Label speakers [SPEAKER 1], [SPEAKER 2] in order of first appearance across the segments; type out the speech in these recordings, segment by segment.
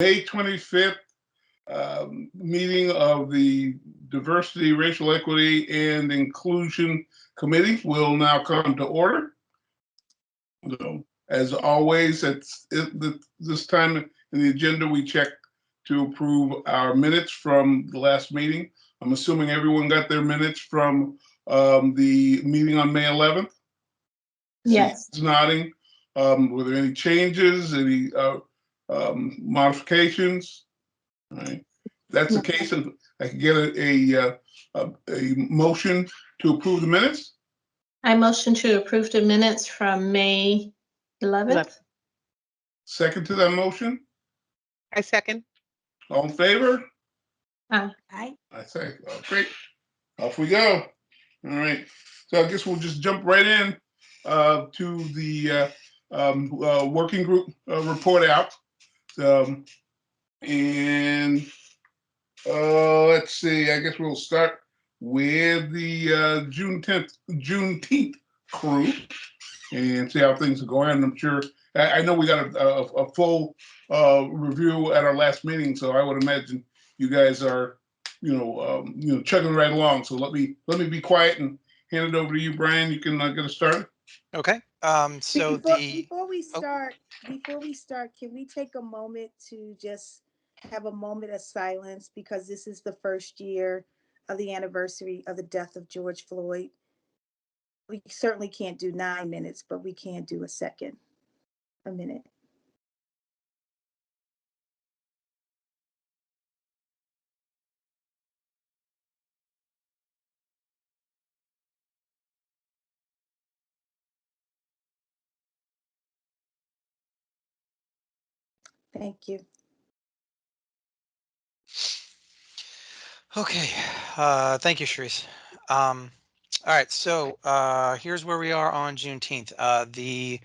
[SPEAKER 1] May 25th meeting of the Diversity, Racial Equity, and Inclusion Committee will now come to order. So, as always, at this time in the agenda, we check to approve our minutes from the last meeting. I'm assuming everyone got their minutes from the meeting on May 11th?
[SPEAKER 2] Yes.
[SPEAKER 1] She's nodding. Were there any changes, any modifications? All right. That's the case. And I can get a motion to approve the minutes.
[SPEAKER 2] I motion to approve the minutes from May 11th.
[SPEAKER 1] Second to that motion.
[SPEAKER 3] I second.
[SPEAKER 1] All in favor?
[SPEAKER 2] Aye.
[SPEAKER 1] I say, oh, great. Off we go. All right. So I guess we'll just jump right in to the working group report out. And let's see. I guess we'll start with the Juneteenth crew and see how things are going. And I'm sure I know we got a full review at our last meeting, so I would imagine you guys are chugging right along. So let me be quiet and hand it over to you, Brian. You can get us started.
[SPEAKER 4] Okay. So
[SPEAKER 5] before we start, can we take a moment to just have a moment of silence, because this is the first year of the anniversary of the death of George Floyd. We certainly can't do 9 minutes, but we can do a minute. Thank you.
[SPEAKER 4] Okay. Thank you, Sharice. All right. So here's where we are on Juneteenth. The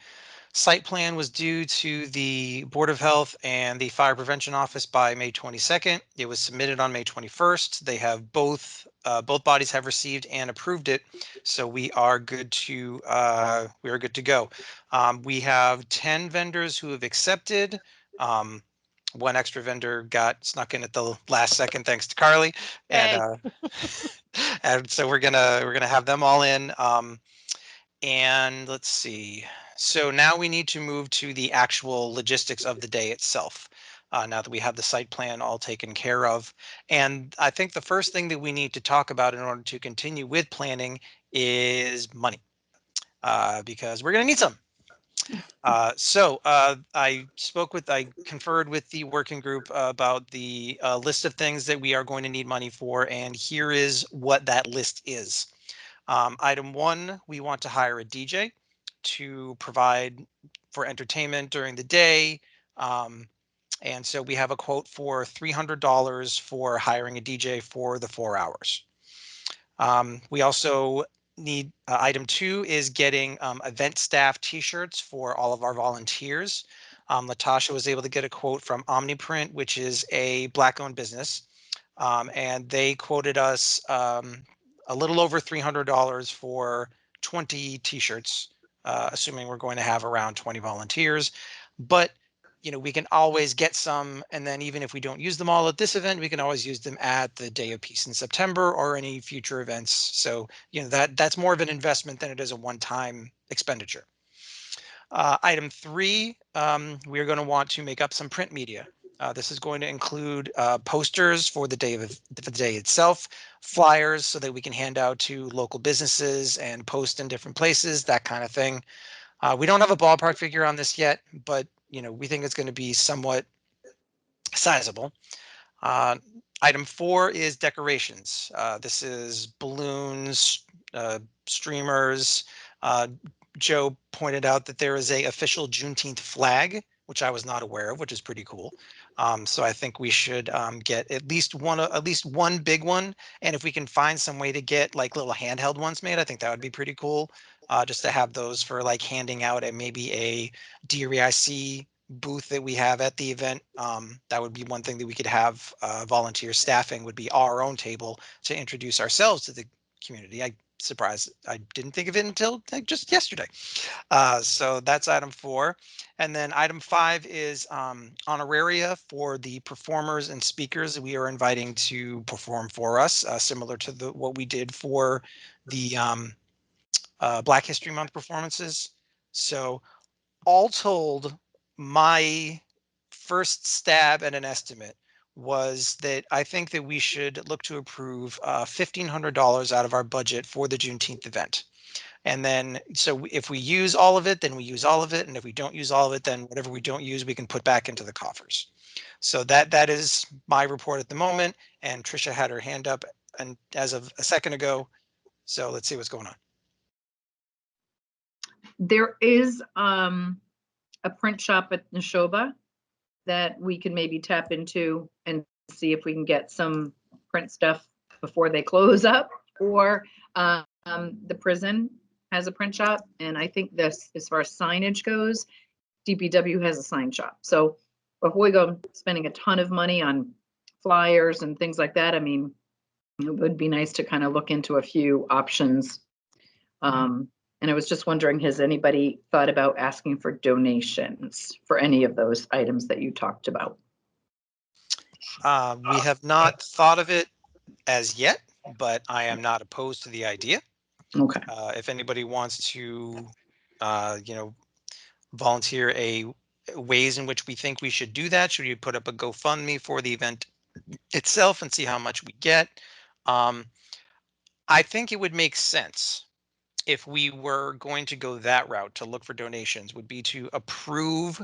[SPEAKER 4] site plan was due to the Board of Health and the Fire Prevention Office by May 22nd. It was submitted on May 21st. They have both bodies have received and approved it, so we are good to go. We have 10 vendors who have accepted. One extra vendor got snuck in at the last second, thanks to Carly, and and so we're gonna have them all in. And let's see. So now we need to move to the actual logistics of the day itself. Now that we have the site plan all taken care of. And I think the first thing that we need to talk about in order to continue with planning is money, because we're going to need some. I conferred with the working group about the list of things that we are going to need money for, and here is what that list is. Item 1, we want to hire a DJ to provide for entertainment during the day. And so we have a quote for $300 for hiring a DJ for the 4 hours. We also need item 2 is getting event staff t-shirts for all of our volunteers. Latasha was able to get a quote from Omniprint, which is a Black-owned business. And they quoted us a little over $300 for 20 t-shirts, assuming we're going to have around 20 volunteers. But we can always get some, and then even if we don't use them all at this event, we can always use them at the Day of Peace in September or any future events. So that's more of an investment than it is a one-time expenditure. Item 3, we are going to want to make up some print media. This is going to include posters for the day itself, flyers so that we can hand out to local businesses and post in different places, that kind of thing. We don't have a ballpark figure on this yet, but we think it's going to be somewhat sizable. Item 4 is decorations. This is balloons, streamers. Joe pointed out that there is a official Juneteenth flag, which I was not aware of, which is pretty cool. So I think we should get at least one big one, and if we can find some way to get like little handheld ones made, I think that would be pretty cool. Just to have those for like handing out at maybe a DREIC booth that we have at the event. That would be one thing that we could have volunteer staffing, would be our own table to introduce ourselves to the community. I surprised I didn't think of it until like just yesterday. So that's item 4. And then item 5 is honoraria for the performers and speakers that we are inviting to perform for us, similar to what we did for the Black History Month performances. So all told, my first stab at an estimate was that I think that we should look to approve $1,500 out of our budget for the Juneteenth event. And then, so if we use all of it, then we use all of it. And if we don't use all of it, then whatever we don't use, we can put back into the coffers. So that is my report at the moment. And Trisha had her hand up and as of a second ago. So let's see what's going on.
[SPEAKER 3] There is a print shop at Neshoba that we can maybe tap into and see if we can get some print stuff before they close up, or the prison has a print shop. And I think this, as far as signage goes, DPW has a sign shop. So before we go spending a ton of money on flyers and things like that, I mean, it would be nice to kind of look into a few options. And I was just wondering, has anybody thought about asking for donations for any of those items that you talked about?
[SPEAKER 4] We have not thought of it as yet, but I am not opposed to the idea.
[SPEAKER 3] Okay.
[SPEAKER 4] If anybody wants to, volunteer ways in which we think we should do that, should we put up a GoFundMe for the event itself and see how much we get? I think it would make sense if we were going to go that route to look for donations, would be to approve,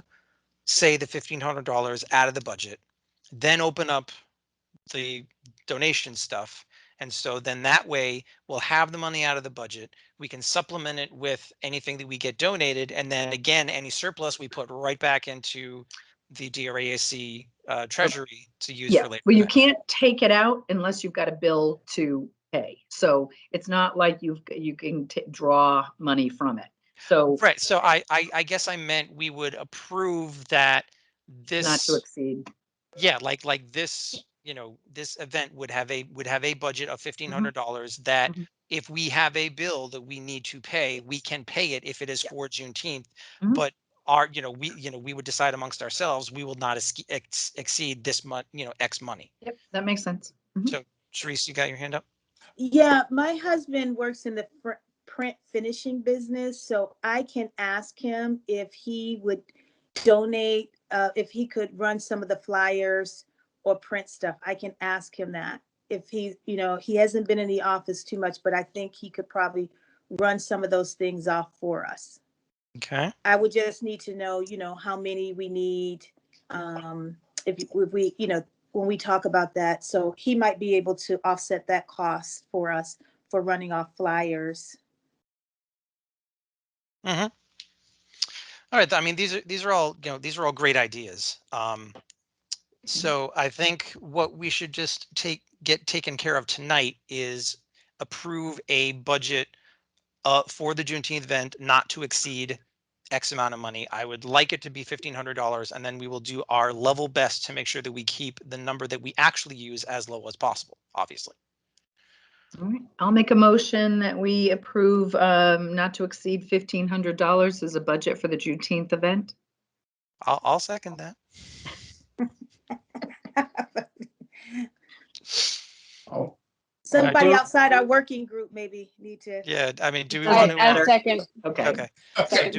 [SPEAKER 4] say, the $1,500 out of the budget, then open up the donation stuff. And so then that way we'll have the money out of the budget. We can supplement it with anything that we get donated. And then again, any surplus we put right back into the DRAC treasury to use
[SPEAKER 3] Yeah,
[SPEAKER 4] for later.
[SPEAKER 3] well, you
[SPEAKER 4] events.
[SPEAKER 3] can't take it out unless you've got a bill to pay. So it's not like you can draw money from it. So
[SPEAKER 4] Right. So I guess I meant we would approve that this
[SPEAKER 3] not to exceed.
[SPEAKER 4] yeah, like this, this event would have a budget of $1,500 that
[SPEAKER 3] Mhm.
[SPEAKER 4] if we have a bill that we need to pay, we can pay it if it is
[SPEAKER 3] Yeah.
[SPEAKER 4] for Juneteenth.
[SPEAKER 3] Mhm.
[SPEAKER 4] But we would decide amongst ourselves, we will not exceed this much, X money.
[SPEAKER 3] Yep, that makes sense. Mhm.
[SPEAKER 4] So Sharice, you got your hand up?
[SPEAKER 5] Yeah, my husband works in the print finishing business, so I can ask him if he would donate, if he could run some of the flyers or print stuff. I can ask him that. If he hasn't been in the office too much, but I think he could probably run some of those things off for us.
[SPEAKER 4] Okay.
[SPEAKER 5] I would just need to know, how many we need, if we, when we talk about that. So he might be able to offset that cost for us for running off flyers.
[SPEAKER 4] Mm-hmm. All right. I mean, these are all, these are all great ideas. So I think what we should just get taken care of tonight is approve a budget for the Juneteenth event not to exceed X amount of money. I would like it to be $1,500, and then we will do our level best to make sure that we keep the number that we actually use as low as possible, obviously.
[SPEAKER 3] All right, I'll make a motion that we approve not to exceed $1,500 as a budget for the Juneteenth event.
[SPEAKER 4] I'll second that.
[SPEAKER 1] Oh,
[SPEAKER 5] Somebody
[SPEAKER 1] do-
[SPEAKER 5] outside our working group maybe need to.
[SPEAKER 4] Yeah, I mean, do we
[SPEAKER 3] Doesn't
[SPEAKER 4] want to?
[SPEAKER 3] matter.
[SPEAKER 6] Second.
[SPEAKER 3] Okay.
[SPEAKER 4] Okay. So
[SPEAKER 6] Second,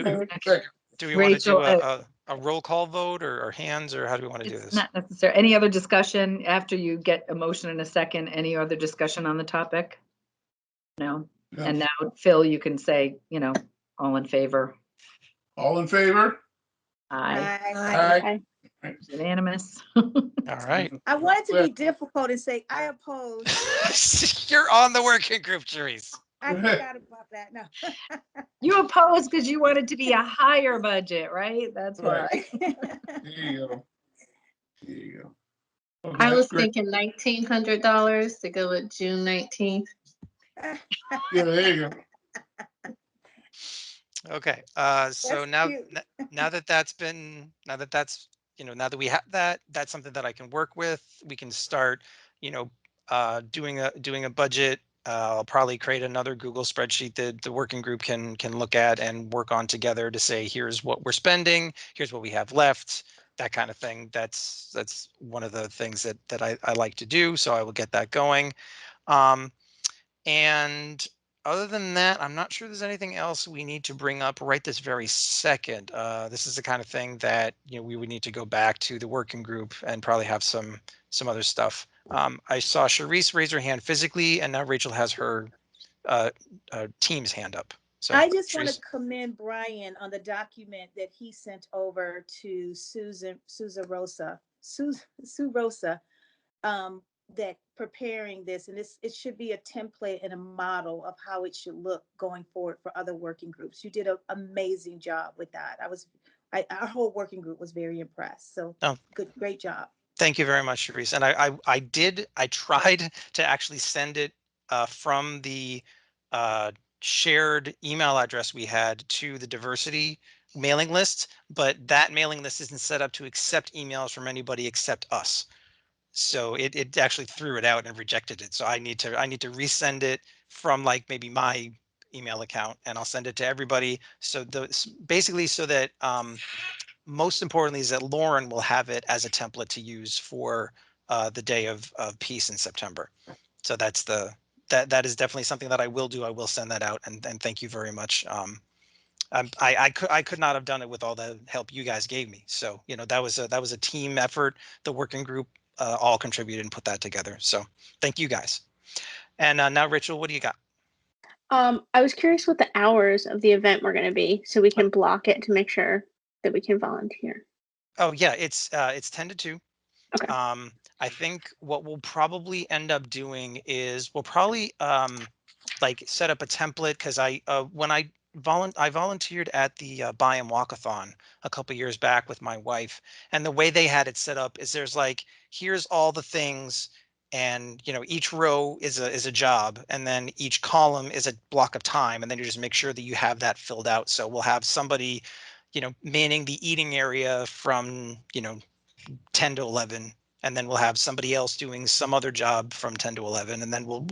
[SPEAKER 6] third.
[SPEAKER 4] do we want to do
[SPEAKER 3] Rachel,
[SPEAKER 4] a roll call vote or hands, or how do we want to do
[SPEAKER 3] It's
[SPEAKER 4] this?
[SPEAKER 3] not necessary. Any other discussion after you get a motion in a second? Any other discussion on the topic? No.
[SPEAKER 1] Yeah.
[SPEAKER 3] And now, Phil, you can say, all in favor.
[SPEAKER 1] All in favor?
[SPEAKER 3] Aye.
[SPEAKER 5] I
[SPEAKER 3] Unanimous.
[SPEAKER 4] All right.
[SPEAKER 5] I wanted to be difficult and say, I oppose.
[SPEAKER 4] You're on the working group, Therese.
[SPEAKER 5] I forgot about that. No.
[SPEAKER 3] You opposed because you wanted to be a higher budget, right? That's why.
[SPEAKER 1] Right. There you go. There you go.
[SPEAKER 2] I
[SPEAKER 1] Okay,
[SPEAKER 2] was
[SPEAKER 1] great.
[SPEAKER 2] thinking $1,900 to go with June 19th.
[SPEAKER 1] Yeah, there you go.
[SPEAKER 4] Okay. So
[SPEAKER 5] That's
[SPEAKER 4] now,
[SPEAKER 5] cute.
[SPEAKER 4] now that that's, now that we have that, that's something that I can work with. We can start, doing a budget I'll probably create another Google spreadsheet that the working group can look at and work on together to say, here's what we're spending, here's what we have left, that kind of thing. That's one of the things that I like to do. So I will get that going. And other than that, I'm not sure there's anything else we need to bring up right this very second. This is the kind of thing that we would need to go back to the working group and probably have some other stuff. I saw Charisse raise her hand physically, and now Rachel has her team's hand up. So
[SPEAKER 5] I just want to
[SPEAKER 4] Charisse.
[SPEAKER 5] commend Brian on the document that he sent over to Sue Rosa, that preparing this, and it should be a template and a model of how it should look going forward for other working groups. You did an amazing job with that. Our whole working group was very impressed. So great job.
[SPEAKER 4] Thank you very much, Charisse. And I tried to actually send it from the shared email address we had to the diversity mailing list, but that mailing list isn't set up to accept emails from anybody except us. So it actually threw it out and rejected it. So I need to resend it from like maybe my email account, and I'll send it to everybody. So basically so that most importantly is that Lauren will have it as a template to use for the day of peace in September. So that is definitely something that I will do. I will send that out, and thank you very much. I could not have done it with all the help you guys gave me. So that was a team effort. The working group all contributed and put that together. So thank you guys. And now Rachel, what do you got?
[SPEAKER 6] I was curious what the hours of the event were going to be, so we can block it to make sure that we can volunteer.
[SPEAKER 4] Oh yeah, it's 10 to 2.
[SPEAKER 6] Okay.
[SPEAKER 4] I think what we'll probably end up doing is we'll probably like set up a template, because when I volunteered at the Buy and Walkathon a couple years back with my wife, and the way they had it set up is there's like, here's all the things, and each row is a job, and then each column is a block of time, and then you just make sure that you have that filled out. So we'll have somebody manning the eating area from 10 to 11, and then we'll have somebody else doing some other job from 10 to 11, and then we'll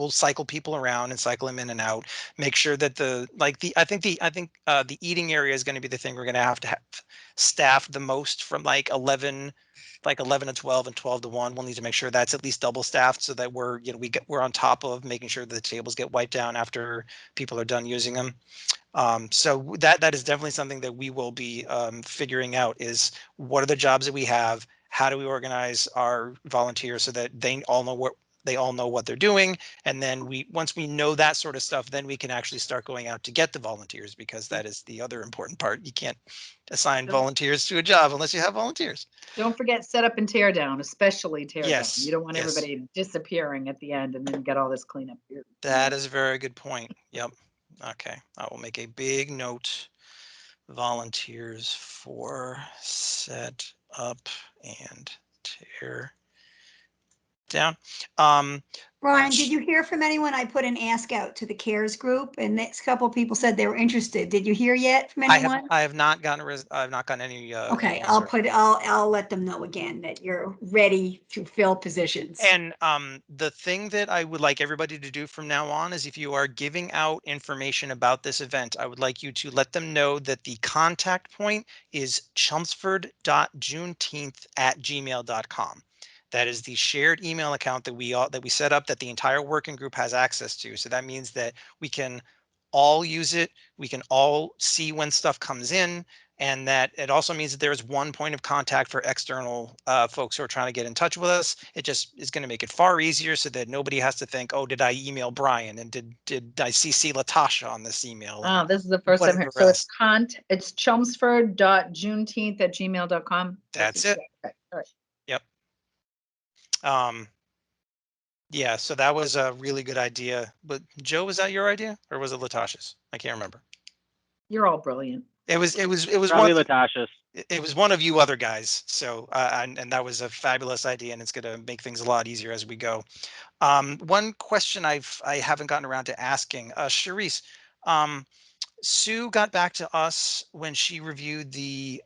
[SPEAKER 4] cycle people around and cycle them in and out, make sure that I think the eating area is going to be the thing we're going to have staffed the most from like 11 to 12 and 12 to 1. We'll need to make sure that's at least double staffed, so that we're on top of making sure that the tables get wiped down after people are done using them. So that is definitely something that we will be figuring out, is what are the jobs that we have? How do we organize our volunteers so that they all know what they're doing? And then once we know that sort of stuff, then we can actually start going out to get the volunteers, because that is the other important part. You can't assign volunteers to a job unless you have volunteers.
[SPEAKER 3] Don't forget set up and tear down, especially tear
[SPEAKER 4] Yes,
[SPEAKER 3] down. You don't want
[SPEAKER 4] yes.
[SPEAKER 3] everybody disappearing at the end and then get all this cleanup.
[SPEAKER 4] That is a very good point. Yep. Okay. I will make a big note. Volunteers for set up and tear down.
[SPEAKER 7] Brian, did you hear from anyone? I put an ask out to the CARES group, and next couple of people said they were interested. Did you hear yet from anyone?
[SPEAKER 4] I have not gotten any.
[SPEAKER 7] Okay,
[SPEAKER 4] answer.
[SPEAKER 7] I'll let them know again that you're ready to fill positions.
[SPEAKER 4] And the thing that I would like everybody to do from now on is, if you are giving out information about this event, I would like you to let them know that the contact point is chelmsford.juneteenth@gmail.com. That is the shared email account that we set up, that the entire working group has access to. So that means that we can all use it. We can all see when stuff comes in. And that it also means that there is one point of contact for external folks who are trying to get in touch with us. It just is going to make it far easier, so that nobody has to think, oh, did I email Brian, and did I CC Latasha on this email?
[SPEAKER 3] Oh, this is the first time here.
[SPEAKER 4] Whatever
[SPEAKER 3] So
[SPEAKER 4] else.
[SPEAKER 3] it's chelmsford.juneteenth@gmail.com.
[SPEAKER 4] That's it.
[SPEAKER 3] Okay. All right.
[SPEAKER 4] Yep. Yeah, so that was a really good idea. But Joe, was that your idea, or was it Latasha's? I can't remember.
[SPEAKER 3] You're all brilliant.
[SPEAKER 4] It was
[SPEAKER 8] Probably Latasha's.
[SPEAKER 4] It was one of you other guys. So and that was a fabulous idea, and it's going to make things a lot easier as we go. One question I haven't gotten around to asking, Charisse, Sue got back to us when she reviewed the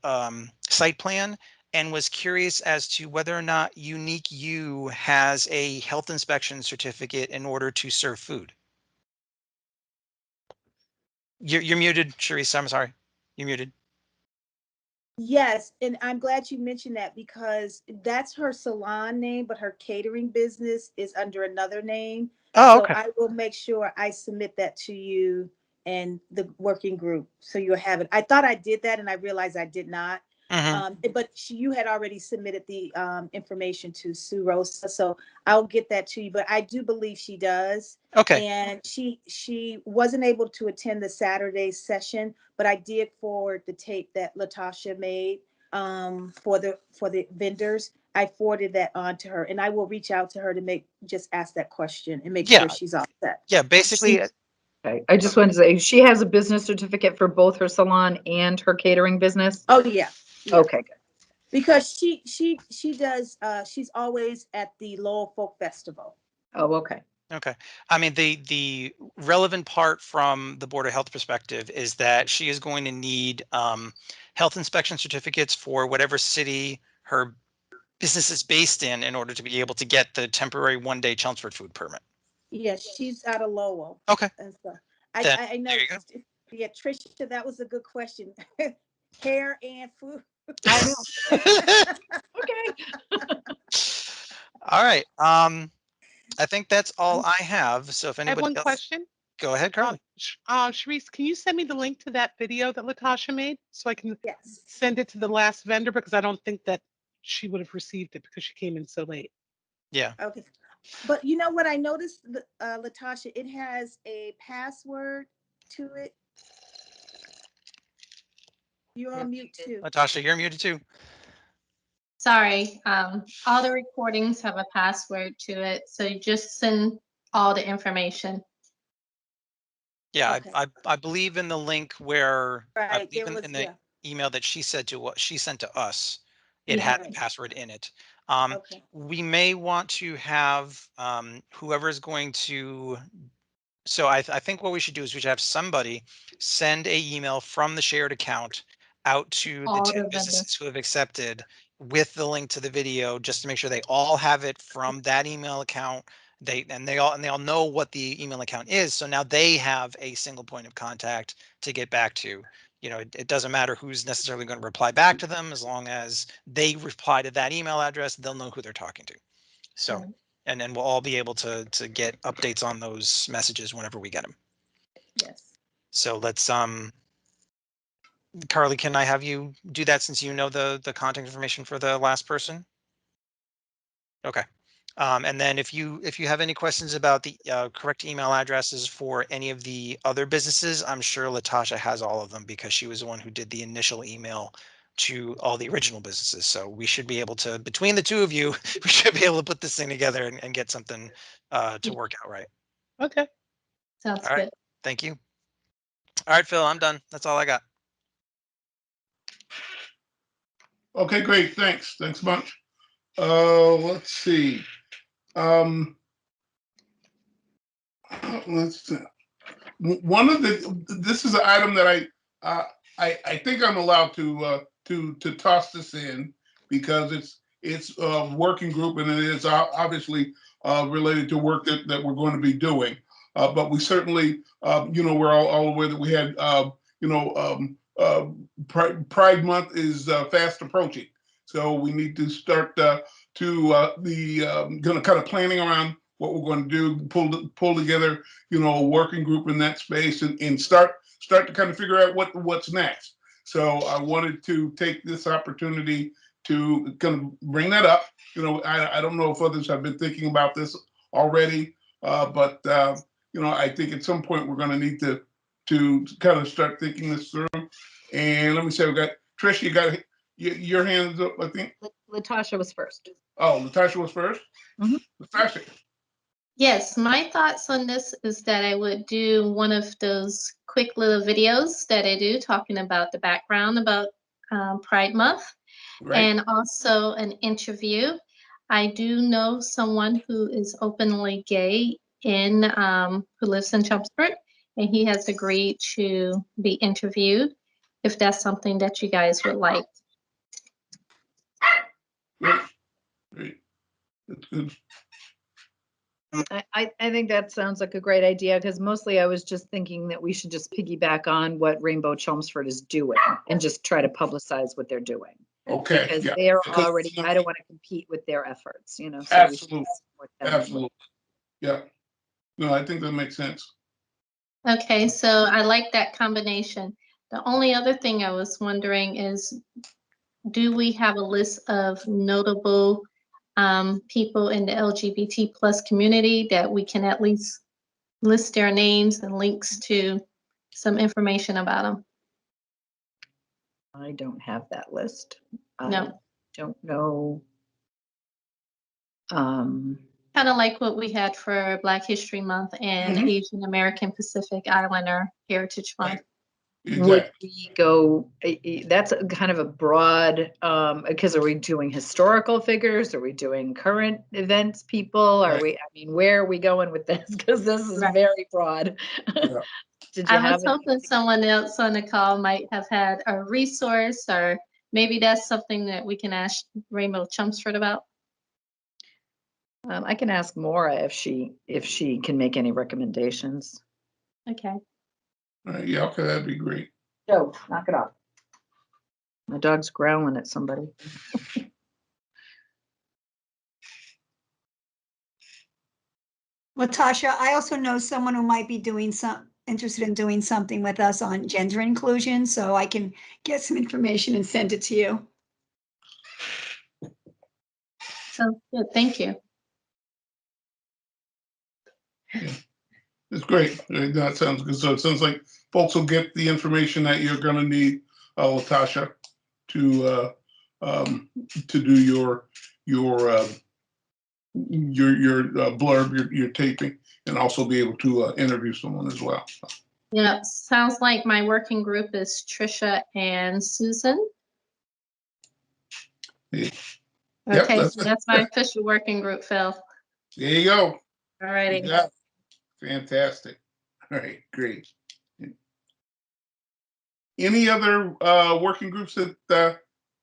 [SPEAKER 4] site plan, and was curious as to whether or not Unique You has a health inspection certificate in order to serve food. You're muted, Sharice. I'm sorry. You're muted.
[SPEAKER 5] Yes, and I'm glad you mentioned that because that's her salon name, but her catering business is under another name.
[SPEAKER 4] Oh,
[SPEAKER 5] So
[SPEAKER 4] okay.
[SPEAKER 5] I will make sure I submit that to you and the working group, so you'll have it. I thought I did that and I realized I did not. But you had already submitted the information to Sue Rosa, so I'll get that to you. But I do believe she does.
[SPEAKER 4] Okay.
[SPEAKER 5] And she wasn't able to attend the Saturday session, but I did forward the tape that Latasha made for the vendors. I forwarded that on to her, and I will reach out to her to just ask that question and make
[SPEAKER 4] Yeah.
[SPEAKER 5] sure she's all set.
[SPEAKER 4] Yeah. Basically,
[SPEAKER 3] Okay, I just wanted to say, she has a business certificate for both her salon and her catering business?
[SPEAKER 5] Oh yeah, yeah.
[SPEAKER 3] Okay, good.
[SPEAKER 5] Because she does. She's always at the Lowell Folk Festival.
[SPEAKER 3] Oh, okay.
[SPEAKER 4] okay. I mean, the relevant part from the Board of Health perspective is that she is going to need health inspection certificates for whatever city her business is based in order to be able to get the temporary one-day Chelmsford food permit.
[SPEAKER 5] Yeah, she's out of Lowell.
[SPEAKER 4] Okay.
[SPEAKER 5] And so
[SPEAKER 4] Then
[SPEAKER 5] I know.
[SPEAKER 4] there you go.
[SPEAKER 5] Yeah, Tricia, that was a good question. Hair and food.
[SPEAKER 3] I know. Okay.
[SPEAKER 4] All right. I think that's all I have. So if
[SPEAKER 8] I have
[SPEAKER 4] anybody
[SPEAKER 8] one
[SPEAKER 4] else,
[SPEAKER 8] question.
[SPEAKER 4] go ahead, Carly.
[SPEAKER 8] Sharice, can you send me the link to that video that Latasha made so I can
[SPEAKER 5] Yes.
[SPEAKER 8] send it to the last vendor, because I don't think that she would have received it because she came in so late.
[SPEAKER 4] Yeah.
[SPEAKER 5] Okay. But you know what I noticed, Latasha, it has a password to it. You're on mute too.
[SPEAKER 4] Natasha, you're muted too.
[SPEAKER 2] Sorry, all the recordings have a password to it, so you just send all the information.
[SPEAKER 4] Yeah,
[SPEAKER 5] Okay.
[SPEAKER 4] I believe in the link where I
[SPEAKER 5] Right.
[SPEAKER 4] believe
[SPEAKER 5] There was,
[SPEAKER 4] in the
[SPEAKER 5] yeah.
[SPEAKER 4] email that she said to what she sent to us. It
[SPEAKER 2] Yeah.
[SPEAKER 4] had a
[SPEAKER 5] Right.
[SPEAKER 4] password in it.
[SPEAKER 5] Okay.
[SPEAKER 4] We may want to have whoever is going to. So I think what we should do is we should have somebody send a email from the shared account out to the
[SPEAKER 2] All
[SPEAKER 4] 10
[SPEAKER 2] the vendors.
[SPEAKER 4] businesses who have accepted with the link to the video, just to make sure they all have it from that email account. They all know what the email account is. So now they have a single point of contact to get back to. You know, it doesn't matter who's necessarily going to reply back to them, as long as they reply to that email address, they'll know who they're talking to. So,
[SPEAKER 2] Right.
[SPEAKER 4] and then we'll all be able to get updates on those messages whenever we get them.
[SPEAKER 2] Yes.
[SPEAKER 4] So let's Carly, can I have you do that since you know the contact information for the last person? Okay. And then if you have any questions about the correct email addresses for any of the other businesses, I'm sure Latasha has all of them because she was the one who did the initial email to all the original businesses. So we should be able to, between the two of you, we should be able to put this thing together and get something to work out right.
[SPEAKER 8] Okay.
[SPEAKER 2] Sounds
[SPEAKER 4] All right.
[SPEAKER 2] good.
[SPEAKER 4] Thank you. All right, Phil, I'm done. That's all I got.
[SPEAKER 1] Okay, great. Thanks. Thanks much. Let's see. Let's see. One of this is an item that I think I'm allowed to toss this in because it's a working group and it is obviously related to work that we're going to be doing. But we certainly, we're all aware that we had, Pride Month is fast approaching. So we need to start be kind of planning around what we're going to do, pull together, a working group in that space and start to kind of figure out what's next. So I wanted to take this opportunity to kind of bring that up. I don't know if others have been thinking about this already, but I think at some point we're going to need to kind of start thinking this through. And let me say, we got Trish, you got your hands up, I think.
[SPEAKER 3] Latasha was first.
[SPEAKER 1] Oh, Natasha was first.
[SPEAKER 3] Mhm.
[SPEAKER 1] Natasha.
[SPEAKER 2] Yes, my thoughts on this is that I would do one of those quick little videos that I do talking about the background about Pride Month,
[SPEAKER 1] Right.
[SPEAKER 2] and also an interview. I do know someone who is openly gay who lives in Chelmsford, and he has agreed to be interviewed if that's something that you guys would like.
[SPEAKER 1] Great. Great. That's good.
[SPEAKER 3] I think that sounds like a great idea, because mostly I was just thinking that we should just piggyback on what Rainbow Chelmsford is doing and just try to publicize what they're doing.
[SPEAKER 1] Okay.
[SPEAKER 3] Because
[SPEAKER 1] Yeah.
[SPEAKER 3] they're
[SPEAKER 1] Because,
[SPEAKER 3] already, I don't want to compete with their efforts, so we should
[SPEAKER 1] Absolutely.
[SPEAKER 3] support them.
[SPEAKER 1] Absolutely. Yeah. No, I think that makes sense.
[SPEAKER 2] Okay, so I like that combination. The only other thing I was wondering is, do we have a list of notable people in the LGBT plus community that we can at least list their names and links to some information about them?
[SPEAKER 3] I don't have that list. I
[SPEAKER 2] No.
[SPEAKER 3] don't know.
[SPEAKER 2] Kind of like what we had for Black History Month and
[SPEAKER 1] Mhm.
[SPEAKER 2] Asian American Pacific Islander Heritage Month.
[SPEAKER 3] Would
[SPEAKER 1] Exactly.
[SPEAKER 3] we go, that's a kind of a broad, because are we doing historical figures? Are we doing current events people? Are
[SPEAKER 1] Right.
[SPEAKER 3] we, I mean, where are we going with this? Because this is
[SPEAKER 2] Right.
[SPEAKER 3] very broad.
[SPEAKER 1] Yeah.
[SPEAKER 3] Did you
[SPEAKER 2] I
[SPEAKER 3] have
[SPEAKER 2] was
[SPEAKER 3] it?
[SPEAKER 2] hoping someone else on the call might have had a resource, or maybe that's something that we can ask Rainbow Chelmsford about.
[SPEAKER 3] I can ask Maura if she can make any recommendations.
[SPEAKER 2] Okay.
[SPEAKER 1] All right. Yeah. Okay. That'd be great.
[SPEAKER 3] Joe, knock it off. My dog's growling at somebody.
[SPEAKER 7] Latasha, I also know someone who might be interested in doing something with us on gender inclusion, so I can get some information and send it to you.
[SPEAKER 2] So good. Thank you.
[SPEAKER 1] It's great. That sounds good. So it sounds like folks will get the information that you're going to need, Latasha, to do your blurb, your taping, and also be able to interview someone as well.
[SPEAKER 2] Yeah, sounds like my working group is Trisha and Susan.
[SPEAKER 1] Yeah.
[SPEAKER 2] Okay,
[SPEAKER 1] Yep,
[SPEAKER 2] so that's my official working group, Phil.
[SPEAKER 1] there you go.
[SPEAKER 2] All righty.
[SPEAKER 1] Yeah. Fantastic. All right, great. Any other working groups that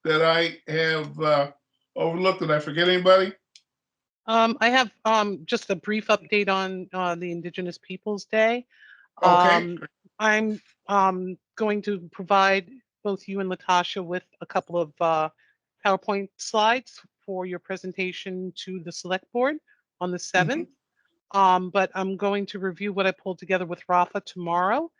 [SPEAKER 1] I have overlooked? Did I forget anybody?
[SPEAKER 8] I have just a brief update on the Indigenous Peoples Day.
[SPEAKER 1] Okay.
[SPEAKER 8] I'm going to provide both you and Latasha with a couple of PowerPoint slides for your presentation to the select board on the 7th. But I'm going to review what I pulled together with Rafa tomorrow.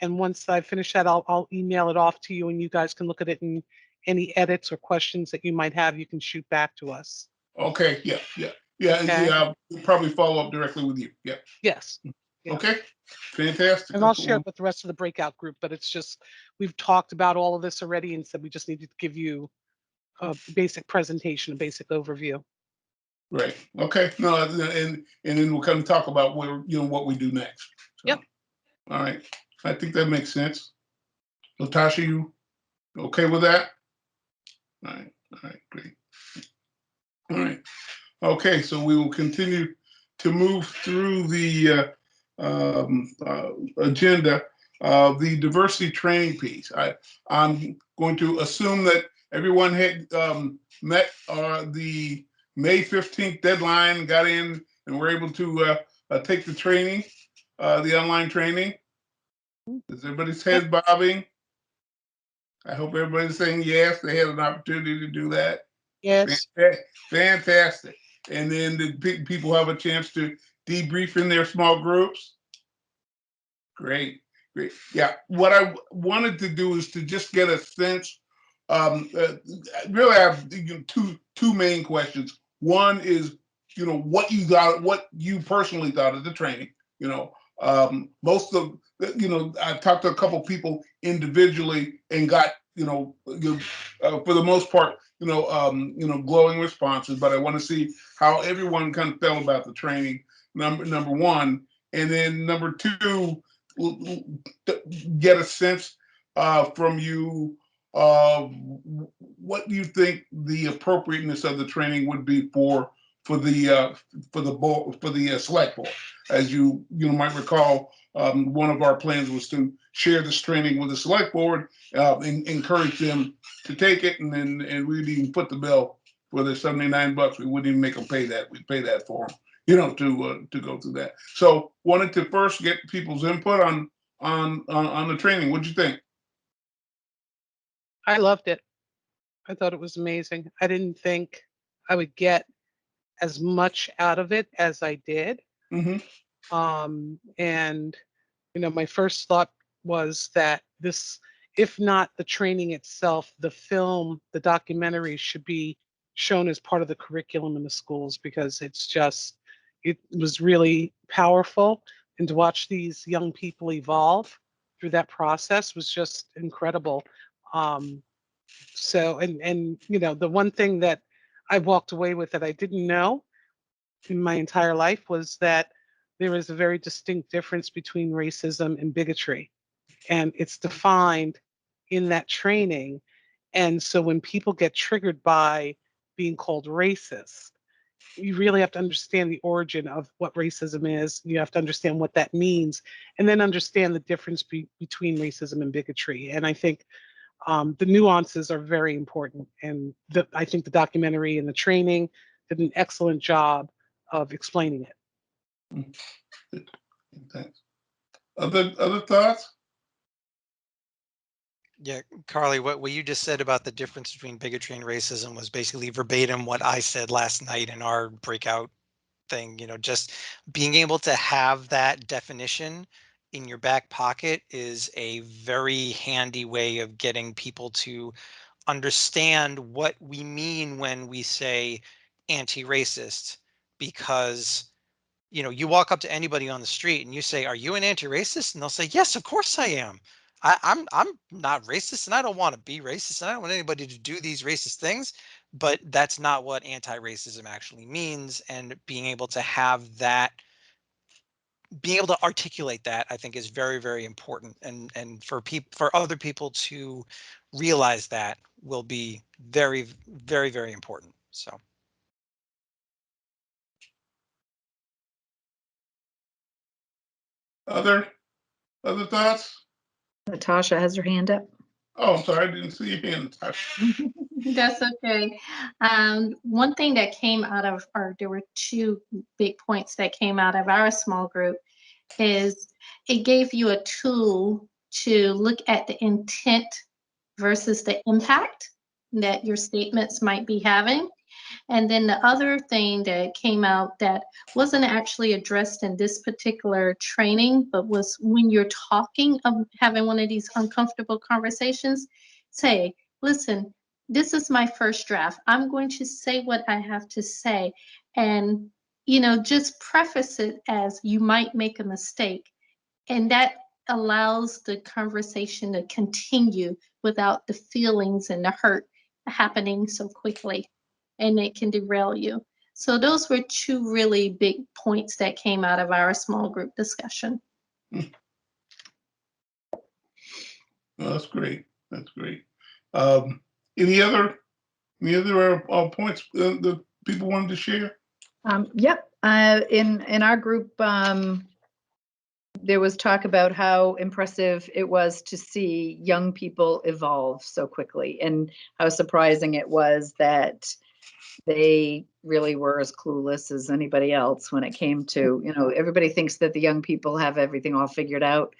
[SPEAKER 8] And once I finish that, I'll email it off to you, and you guys can look at it, and any edits or questions that you might have, you can shoot back to us.
[SPEAKER 1] Okay. Yeah.
[SPEAKER 8] Okay.
[SPEAKER 1] I'll probably follow up directly with you. Yeah.
[SPEAKER 8] Yes. Yeah.
[SPEAKER 1] Okay. Fantastic.
[SPEAKER 8] And I'll share it with the rest of the breakout group, but it's just, we've talked about all of this already and said we just needed to give you a basic presentation, a basic overview.
[SPEAKER 1] Right. Okay. No, and then we'll come talk about what we do next. So,
[SPEAKER 8] yep.
[SPEAKER 1] All right. I think that makes sense. Latasha, you okay with that? All right. All right. Great. All right. Okay. So we will continue to move through the agenda of the diversity training piece. I'm going to assume that everyone had met the May 15th deadline, got in, and were able to take the training, the online training. Is everybody's head bobbing? I hope everybody's saying yes, they had an opportunity to do that.
[SPEAKER 8] Yes.
[SPEAKER 1] Fantastic. And then did people have a chance to debrief in their small groups? Great. Yeah, what I wanted to do is to just get a sense. Really, I have two main questions. One is, what you personally thought of the training. Most of I talked to a couple people individually and got for the most part glowing responses. But I want to see how everyone kind of felt about the training. Number one, and then number two, get a sense from you of what you think the appropriateness of the training would be for the select board. As you might recall, one of our plans was to share this training with the select board, and encourage them to take it, and we'd even put the bill for the $79. We wouldn't even make them pay that. We'd pay that for them, you know, to go through that. So wanted to first get people's input on the training. What'd you think?
[SPEAKER 8] I loved it. I thought it was amazing. I didn't think I would get as much out of it as I did.
[SPEAKER 1] Mm-hmm.
[SPEAKER 8] And my first thought was that this, if not the training itself, the film, the documentary should be shown as part of the curriculum in the schools, because it was really powerful. And to watch these young people evolve through that process was just incredible. So, and the one thing that I walked away with that I didn't know in my entire life was that there is a very distinct difference between racism and bigotry. And it's defined in that training. And so when people get triggered by being called racist, you really have to understand the origin of what racism is. You have to understand what that means, and then understand the difference between racism and bigotry. And I think the nuances are very important. And I think the documentary and the training did an excellent job of explaining it.
[SPEAKER 1] Thanks. Other thoughts?
[SPEAKER 4] Yeah, Carly, what you just said about the difference between bigotry and racism was basically verbatim what I said last night in our breakout thing. Just being able to have that definition in your back pocket is a very handy way of getting people to understand what we mean when we say anti-racist. Because you walk up to anybody on the street and you say, "Are you an anti-racist?" And they'll say, "Yes, of course I am. I'm not racist, and I don't want to be racist, and I don't want anybody to do these racist things." But that's not what anti-racism actually means. And being able to have that, being able to articulate that, I think is very, very important. And for other people to realize that will be very, very, very important. So.
[SPEAKER 1] Other thoughts?
[SPEAKER 3] Natasha has her hand up.
[SPEAKER 1] Oh, I'm sorry, I didn't see your hand.
[SPEAKER 2] That's okay. One thing that came out of, or there were two big points that came out of our small group, is it gave you a tool to look at the intent versus the impact that your statements might be having. And then the other thing that came out that wasn't actually addressed in this particular training, but was when you're talking of having one of these uncomfortable conversations, say, listen, this is my first draft. I'm going to say what I have to say. And, just preface it as you might make a mistake. And that allows the conversation to continue without the feelings and the hurt happening so quickly, and it can derail you. So those were two really big points that came out of our small group discussion.
[SPEAKER 1] Well, that's great. That's great. Any other points that people wanted to share?
[SPEAKER 3] Yep. In our group, there was talk about how impressive it was to see young people evolve so quickly, and how surprising it was that they really were as clueless as anybody else when it came to, everybody thinks that the young people have everything all figured out,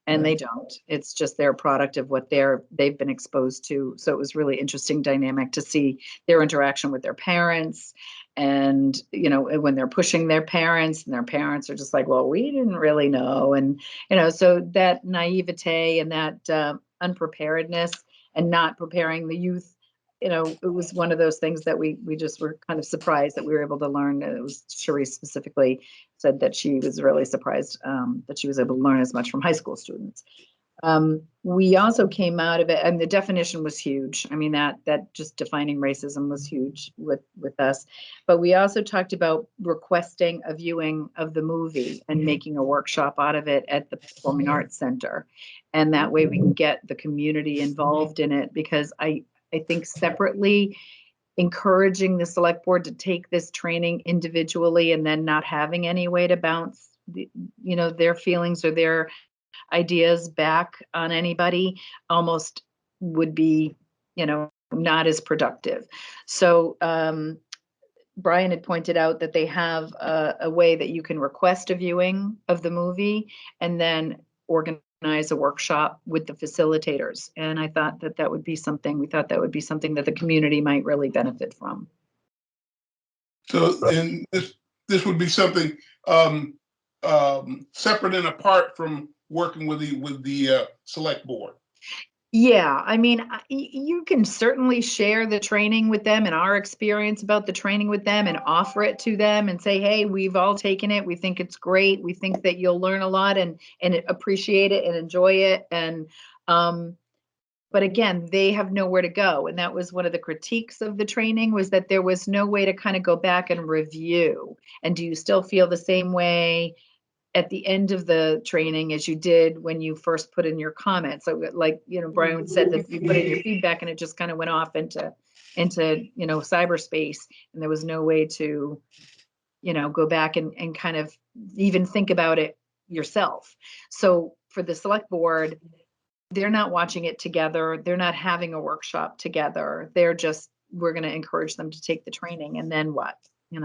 [SPEAKER 3] and they don't. It's just their product of what they've been exposed to. So it was really interesting dynamic to see their interaction with their parents, and when they're pushing their parents, and their parents are just like, well, we didn't really know. And so that naivete and that unpreparedness, and not preparing the youth, it was one of those things that we just were kind of surprised that we were able to learn. And it was Cherie specifically said that she was really surprised that she was able to learn as much from high school students. We also came out of it, and the definition was huge. I mean, that just defining racism was huge with us. But we also talked about requesting a viewing of the movie and making a workshop out of it at the Performing Arts Center. And that way we can get the community involved in it, because I think separately encouraging the select board to take this training individually and then not having any way to bounce their feelings or their ideas back on anybody almost would be not as productive. So Brian had pointed out that they have a way that you can request a viewing of the movie and then organize a workshop with the facilitators. And I thought that that would be something, we thought that would be something that the community might really benefit from.
[SPEAKER 1] So, and this would be something separate and apart from working with the select board.
[SPEAKER 3] Yeah, I mean, you can certainly share the training with them and our experience about the training with them and offer it to them and say, hey, we've all taken it. We think it's great. We think that you'll learn a lot and appreciate it and enjoy it. And but again, they have nowhere to go. And that was one of the critiques of the training, was that there was no way to kind of go back and review. And do you still feel the same way at the end of the training as you did when you first put in your comments? So like, Brian said that you put in your feedback and it just kind of went off into cyberspace, and there was no way to, go back and kind of even think about it yourself. So for the select board, they're not watching it together. They're not having a workshop together. They're just, we're going to encourage them to take the training, and then what,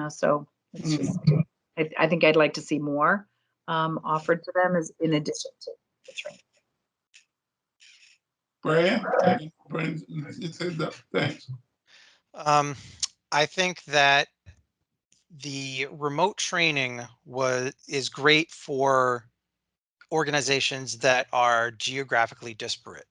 [SPEAKER 3] so it's just, I think I'd like to see more offered to them as in addition to the training.
[SPEAKER 1] Brian, it says that. Thanks.
[SPEAKER 4] I think that the remote training is great for organizations that are geographically disparate,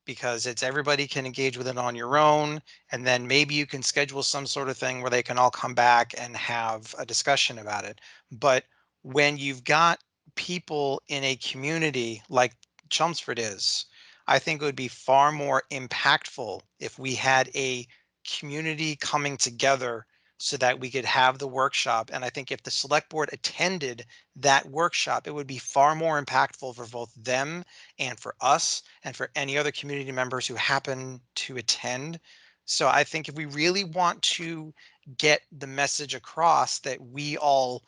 [SPEAKER 4] because it's everybody can engage with it on your own, and then maybe you can schedule some sort of thing where they can all come back and have a discussion about it. But when you've got people in a community like Chelmsford is, I think it would be far more impactful if we had a community coming together so that we could have the workshop. And I think if the select board attended that workshop, it would be far more impactful for both them and for us and for any other community members who happen to attend. So I think if we really want to get the message across that we all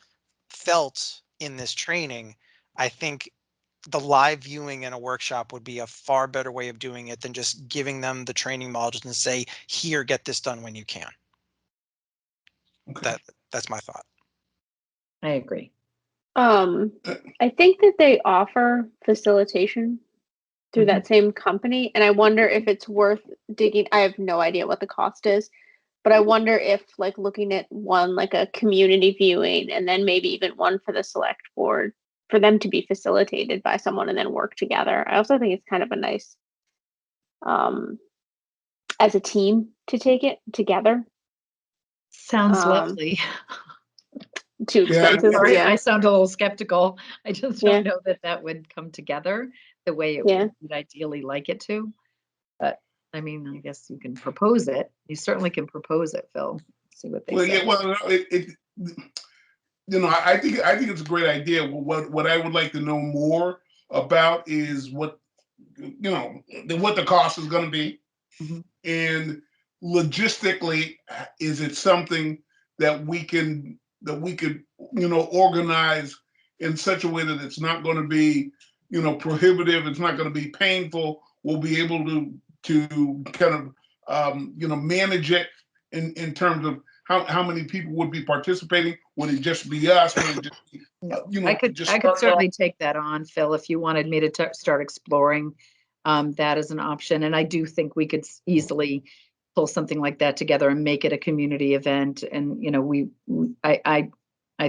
[SPEAKER 4] felt in this training, I think the live viewing in a workshop would be a far better way of doing it than just giving them the training modules and say, here, get this done when you can.
[SPEAKER 1] Okay.
[SPEAKER 4] That's my thought.
[SPEAKER 3] I agree.
[SPEAKER 6] I think that they offer facilitation through that same company, and I wonder if it's worth digging. I have no idea what the cost is, but I wonder if like looking at one like a community viewing and then maybe even one for the select board, for them to be facilitated by someone and then work together. I also think it's kind of a nice as a team to take it together.
[SPEAKER 3] Sounds lovely.
[SPEAKER 6] Too expensive.
[SPEAKER 3] Sorry,
[SPEAKER 6] Yeah.
[SPEAKER 3] I sound a little skeptical. I just
[SPEAKER 6] Yeah.
[SPEAKER 3] don't know that would come together the way it would ideally like it to. But I mean, I guess you can propose it. You certainly can propose it, Phil. See what they say.
[SPEAKER 1] Yeah, well, I think it's a great idea. What I would like to know more about is what the cost is going to be, and logistically, is it something that we could organize in such a way that it's not going to be prohibitive, it's not going to be painful. We'll be able to kind of manage it in terms of how many people would be participating. Would it just be us? Would it just be,
[SPEAKER 3] I could certainly take that on, Phil, if you wanted me to start exploring that as an option. And I do think we could easily pull something like that together and make it a community event. And I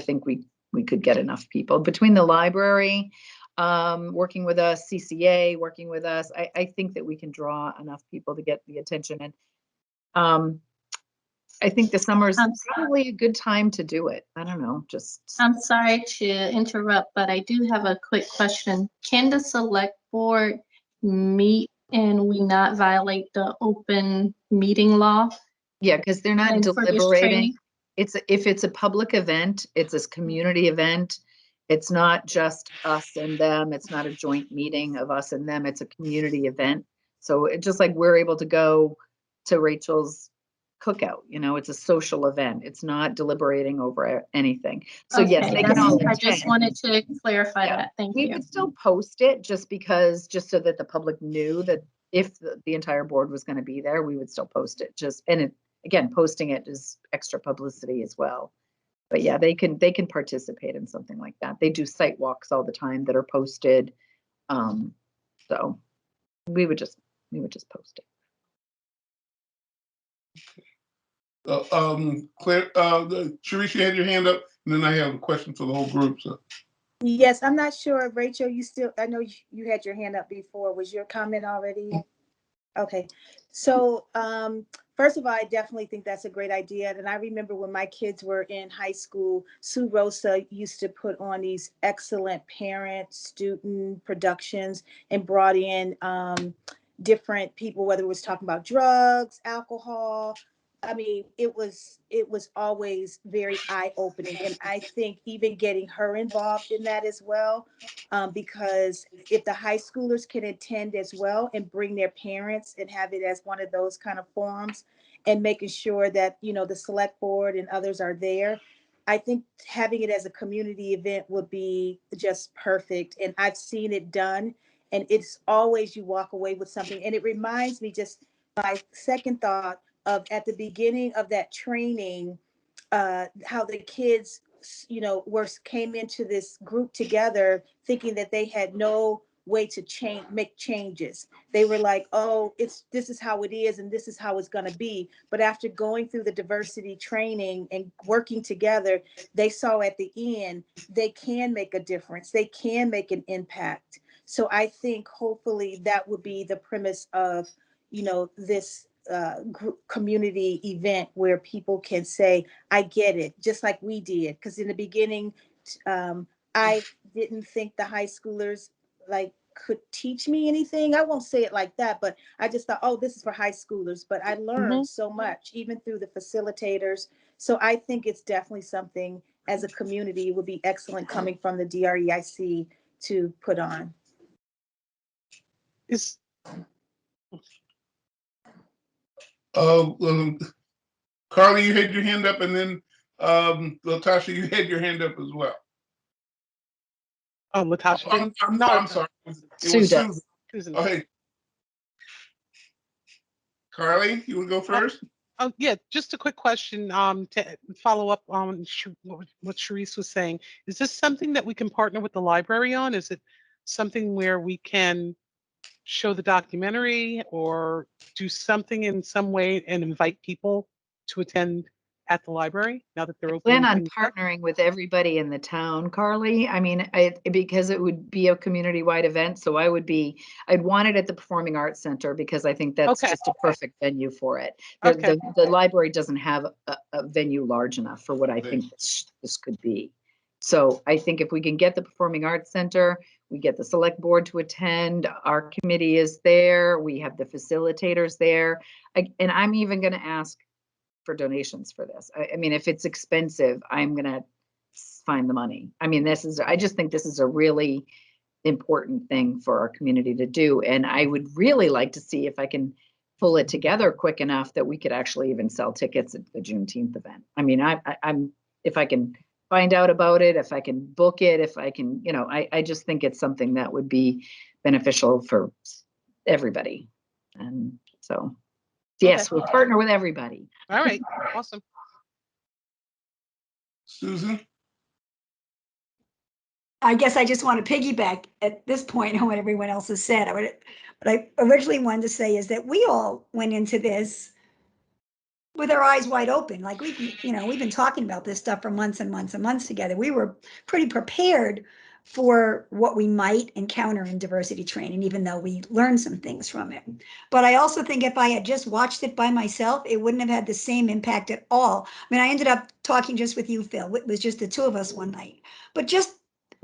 [SPEAKER 3] think we could get enough people between the library working with us, CCA working with us. I think that we can draw enough people to get the attention. And I think the summer is probably a good time to do it. I don't know,
[SPEAKER 2] I'm sorry to interrupt, but I do have a quick question. Can the select board meet and we not violate the open meeting law?
[SPEAKER 3] Yeah, because they're not
[SPEAKER 2] And for this
[SPEAKER 3] deliberating.
[SPEAKER 2] training?
[SPEAKER 3] If it's a public event, it's a community event. It's not just us and them. It's not a joint meeting of us and them. It's a community event. So it's just like we're able to go to Rachel's cookout, it's a social event. It's not deliberating over anything. So yes, they can all
[SPEAKER 2] I
[SPEAKER 3] attend.
[SPEAKER 2] just wanted to clarify that. Thank you.
[SPEAKER 3] We would still post it just so that the public knew that if the entire board was going to be there, we would still post it. Again, posting it is extra publicity as well. But yeah, they can participate in something like that. They do site walks all the time that are posted. So we would just post it.
[SPEAKER 1] Claire, Sharice, you had your hand up, and then I have a question for the whole group. So.
[SPEAKER 5] Yes, I'm not sure, Rachel, I know you had your hand up before. Was your comment already? Okay, so first of all, I definitely think that's a great idea. And I remember when my kids were in high school, Sue Rosa used to put on these excellent parent-student productions and brought in different people, whether it was talking about drugs, alcohol. I mean, it was always very eye-opening. And I think even getting her involved in that as well, because if the high schoolers can attend as well and bring their parents and have it as one of those kind of forums and making sure that, you know, the select board and others are there, I think having it as a community event would be just perfect. And I've seen it done, and it's always you walk away with something. And it reminds me, just my second thought, of at the beginning of that training, how the kids, you know, came into this group together thinking that they had no way to make changes. They were like, oh, this is how it is and this is how it's going to be. But after going through the diversity training and working together, they saw at the end they can make a difference. They can make an impact. So I think hopefully that would be the premise of, you know, this community event where people can say, I get it, just like we did. Because in the beginning, I didn't think the high schoolers like could teach me anything. I won't say it like that, but I just thought, oh, this is for high schoolers. But I learned so much, even through the facilitators. So I think it's definitely something as a community would be excellent coming from the DREIC to put on.
[SPEAKER 8] Is
[SPEAKER 1] Carly, you had your hand up, and then Latasha, you had your hand up as well.
[SPEAKER 8] oh, Latasha didn't?
[SPEAKER 1] I'm sorry. It was Susan.
[SPEAKER 8] Susan.
[SPEAKER 1] Okay. Carly, you want to go first?
[SPEAKER 8] Oh, yeah, just a quick question to follow up on what Sharice was saying. Is this something that we can partner with the library on? Is it something where we can show the documentary or do something in some way and invite people to attend at the library now that they're opening
[SPEAKER 3] Plan on
[SPEAKER 8] things up?
[SPEAKER 3] partnering with everybody in the town, Carly. I mean, because it would be a community-wide event, so I'd want it at the Performing Arts Center because I think that's
[SPEAKER 8] Okay.
[SPEAKER 3] just a perfect venue for it.
[SPEAKER 8] Okay.
[SPEAKER 3] The library doesn't have a venue large enough for what I think this could be. So I think if we can get the Performing Arts Center, we get the select board to attend, our committee is there, we have the facilitators there, and I'm even going to ask for donations for this. I mean, if it's expensive, I'm gonna find the money. I mean, I just think this is a really important thing for our community to do. And I would really like to see if I can pull it together quick enough that we could actually even sell tickets at the Juneteenth event. I mean, I'm if I can find out about it, if I can book it, if I can, you know, I just think it's something that would be beneficial for everybody. And so yes, we'll partner with everybody.
[SPEAKER 8] All right, awesome.
[SPEAKER 1] Susan?
[SPEAKER 7] I guess I just want to piggyback at this point on what everyone else has said. What I originally wanted to say is that we all went into this with our eyes wide open. Like we've been talking about this stuff for months and months and months together. We were pretty prepared for what we might encounter in diversity training, even though we learned some things from it. But I also think if I had just watched it by myself, it wouldn't have had the same impact at all. I mean, I ended up talking just with you, Phil. It was just the two of us one night. But just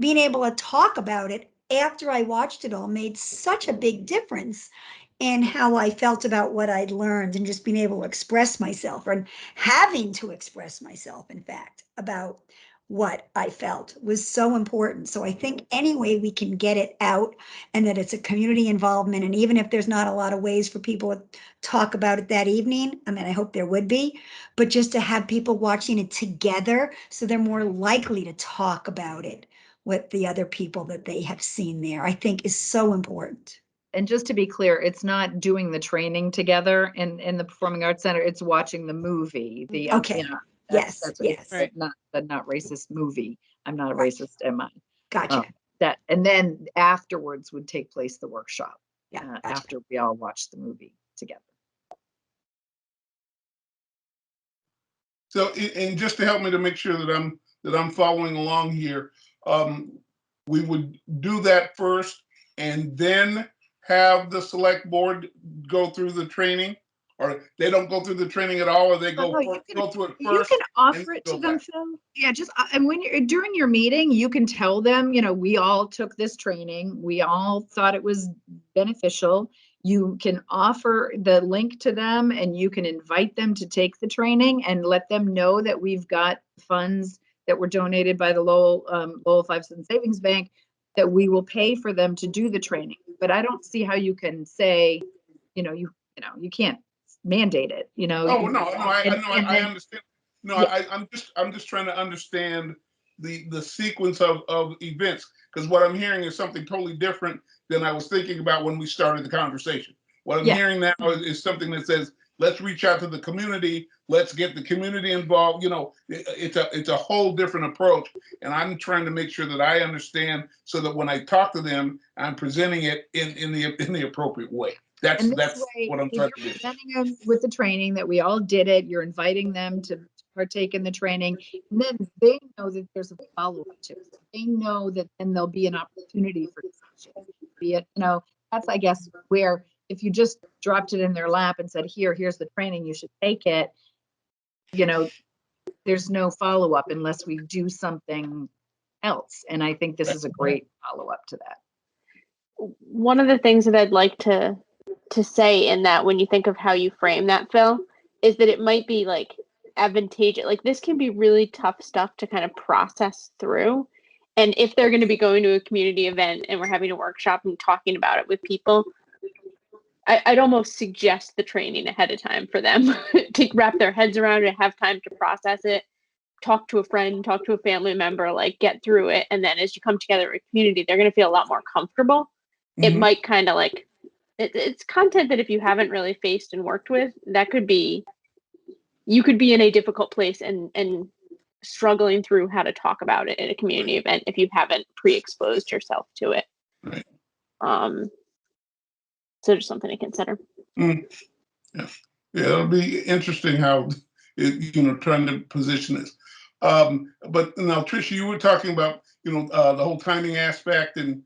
[SPEAKER 7] being able to talk about it after I watched it all made such a big difference in how I felt about what I'd learned and just being able to express myself, or having to express myself, in fact, about what I felt was so important. So I think any way we can get it out and that it's a community involvement, and even if there's not a lot of ways for people to talk about it that evening, I mean, I hope there would be, but just to have people watching it together so they're more likely to talk about it with the other people that they have seen there, I think is so important.
[SPEAKER 3] And just to be clear, it's not doing the training together in the Performing Arts Center. It's watching the movie. The
[SPEAKER 7] Okay. Yes,
[SPEAKER 3] that's
[SPEAKER 7] yes.
[SPEAKER 3] Right. The not racist movie. I'm not a
[SPEAKER 7] Right.
[SPEAKER 3] racist, am I?
[SPEAKER 7] Gotcha.
[SPEAKER 3] That, and then afterwards would take place the workshop.
[SPEAKER 7] Yeah, gotcha.
[SPEAKER 3] After we all watch the movie together.
[SPEAKER 1] So, and just to help me to make sure that I'm following along here, we would do that first and then have the select board go through the training, or they don't go through the training at all, or they go go through it
[SPEAKER 3] You
[SPEAKER 1] first.
[SPEAKER 3] can
[SPEAKER 1] and
[SPEAKER 3] offer it
[SPEAKER 1] go
[SPEAKER 3] to them,
[SPEAKER 1] back.
[SPEAKER 3] Phil. Yeah, just, and when you're during your meeting, you can tell them, you know, we all took this training. We all thought it was beneficial. You can offer the link to them and you can invite them to take the training and let them know that we've got funds that were donated by the Lowell 5 Cent Savings Bank, that we will pay for them to do the training. But I don't see how you can say, you can't mandate it,
[SPEAKER 1] Oh, no, I understand. No,
[SPEAKER 3] Yeah.
[SPEAKER 1] I'm just trying to understand the sequence of events, because what I'm hearing is something totally different than I was thinking about when we started the conversation. What I'm
[SPEAKER 3] Yeah.
[SPEAKER 1] hearing now is something that says, let's reach out to the community, let's get the community involved. It's a whole different approach, and I'm trying to make sure that I understand so that when I talk to them, I'm presenting it in the appropriate way. That's
[SPEAKER 3] And this way,
[SPEAKER 1] what I'm trying to
[SPEAKER 3] you're
[SPEAKER 1] do.
[SPEAKER 3] presenting them with the training that we all did it. You're inviting them to partake in the training. And then they know that there's a follow-up to it. They know that then there'll be an opportunity for discussion. Be it, that's, I guess, where if you just dropped it in their lap and said, here's the training, you should take it, there's no follow-up unless we do something else. And I think this is a great follow-up to that.
[SPEAKER 6] One of the things that I'd like to say in that, when you think of how you frame that, Phil, is that it might be like advantageous. Like, this can be really tough stuff to kind of process through. And if they're going to be going to a community event and we're having a workshop and talking about it with people, I'd almost suggest the training ahead of time for them to wrap their heads around it, have time to process it, talk to a friend, talk to a family member, like get through it. And then as you come together in a community, they're going to feel a lot more comfortable. It might kind of like, it's content that if you haven't really faced and worked with, you could be in a difficult place and struggling through how to talk about it at a community event if you haven't pre-exposed yourself to it.
[SPEAKER 1] Right.
[SPEAKER 6] So just something to consider.
[SPEAKER 1] Yeah, it'll be interesting how trying to position this. But now, Tricia, you were talking about the whole timing aspect and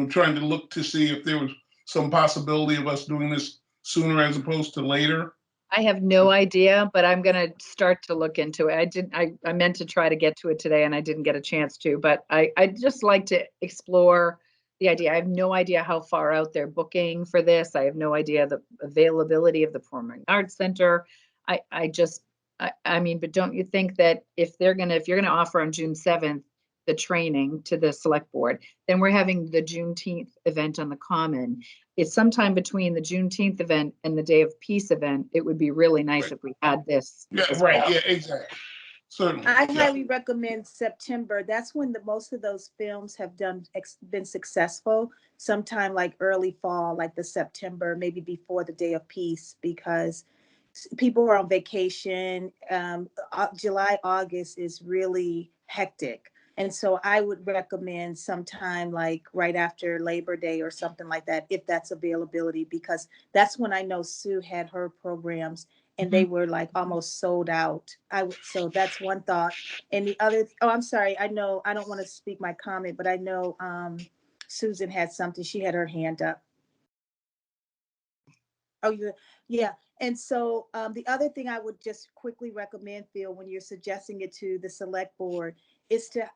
[SPEAKER 1] trying to look to see if there was some possibility of us doing this sooner as opposed to later.
[SPEAKER 3] I have no idea, but I'm going to start to look into it. I meant to try to get to it today and I didn't get a chance to, but I'd just like to explore the idea. I have no idea how far out they're booking for this. I have no idea the availability of the Performing Arts Center. I mean, but don't you think that if you're going to offer on June 7th, the training to the select board, then we're having the Juneteenth event on the Common. It's sometime between the Juneteenth event and the Day of Peace event. It would be really nice if we had this.
[SPEAKER 1] Yeah, right. Yeah, exactly. Certainly.
[SPEAKER 5] I highly recommend September. That's when most of those films have been successful. Sometime like early fall, like the September, maybe before the Day of Peace, because people are on vacation. July, August is really hectic. And so I would recommend sometime like right after Labor Day or something like that, if that's availability, because that's when I know Sue had her programs and they were like almost sold out. So that's one thought. And the other, I'm sorry, I know I don't want to speak my comment, but I know Susan had something. She had her hand up. Oh, yeah. And so the other thing I would just quickly recommend, Phil, when you're suggesting it to the select board, is to,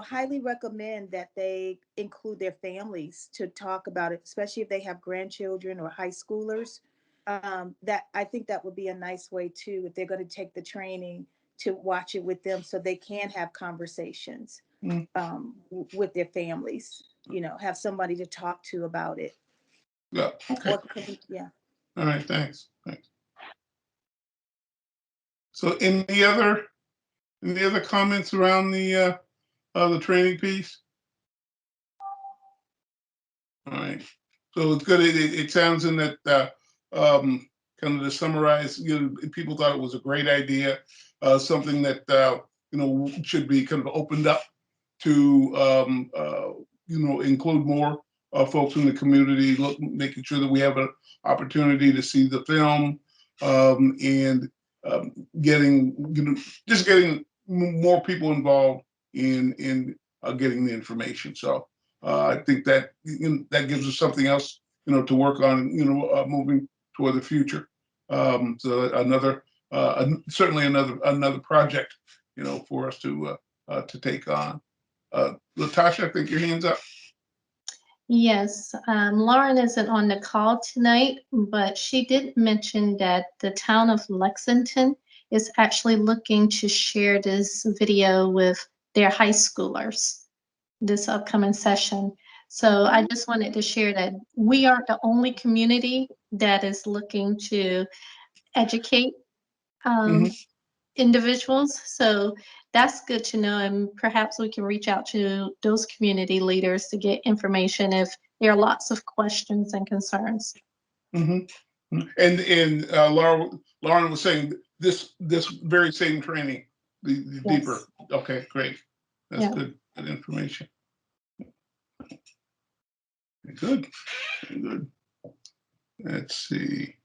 [SPEAKER 5] highly recommend that they include their families to talk about it, especially if they have grandchildren or high schoolers. That I think that would be a nice way too, if they're going to take the training, to watch it with them so they can have conversations with their families, have somebody to talk to about it.
[SPEAKER 1] Yeah. Okay.
[SPEAKER 5] Yeah.
[SPEAKER 1] All right. Thanks. So, any other comments around the training piece? All right. So it's good. It sounds in that kind of to summarize, people thought it was a great idea, something that should be kind of opened up to include more folks in the community, making sure that we have an opportunity to see the film, and getting more people involved in getting the information. So I think that that gives us something else to work on moving toward the future. So certainly another project for us to take on. Latasha, I think your hand's up.
[SPEAKER 2] Yes, Lauren isn't on the call tonight, but she did mention that the town of Lexington is actually looking to share this video with their high schoolers this upcoming session. So I just wanted to share that we aren't the only community that is looking to educate individuals. So that's good to know. And perhaps we can reach out to those community leaders to get information if there are lots of questions and concerns.
[SPEAKER 1] Mm-hmm. And Lauren was saying this very same training, the
[SPEAKER 2] Yes.
[SPEAKER 1] deeper. Okay, great. That's good information. Good. Good. Let's see.